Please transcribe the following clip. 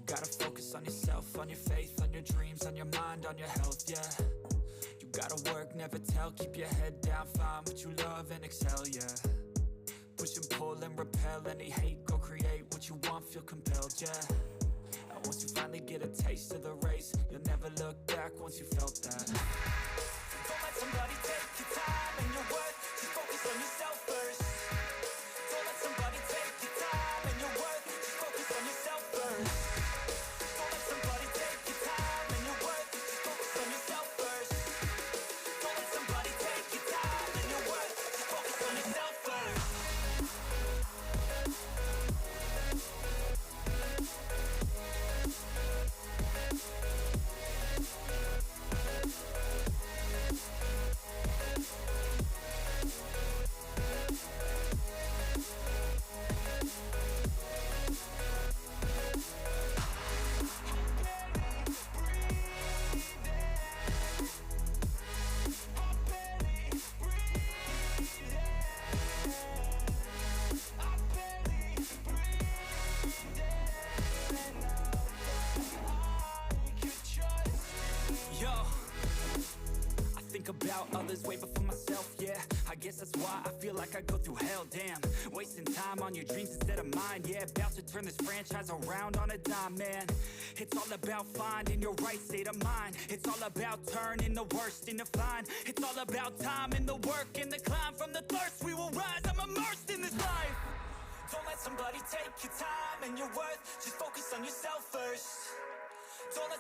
gotta focus on yourself, on your faith, on your dreams, on your mind, on your health, yeah. You gotta work, never tell, keep your head down, find what you love and excel, yeah. Push and pull and repel any hate, go create what you want, feel compelled, yeah. And once you finally get a taste of the race, you'll never look back once you felt that. Don't let somebody take your time and your worth, just focus on yourself first. Don't let somebody take your time and your worth, just focus on yourself first. Don't let somebody take your time and your worth, just focus on yourself first. Don't let somebody take your time and your worth, just focus on yourself first. About others way before myself, yeah. I guess that's why I feel like I go through hell, damn. Wasting time on your dreams instead of mine, yeah. About to turn this franchise around on a dime, man. It's all about finding your right state of mind. It's all about turning the worst into fine. It's all about time and the work and the climb. From the thirst we will rise, I'm immersed in this life. Don't let somebody take your time and your worth, just focus on yourself first. Don't let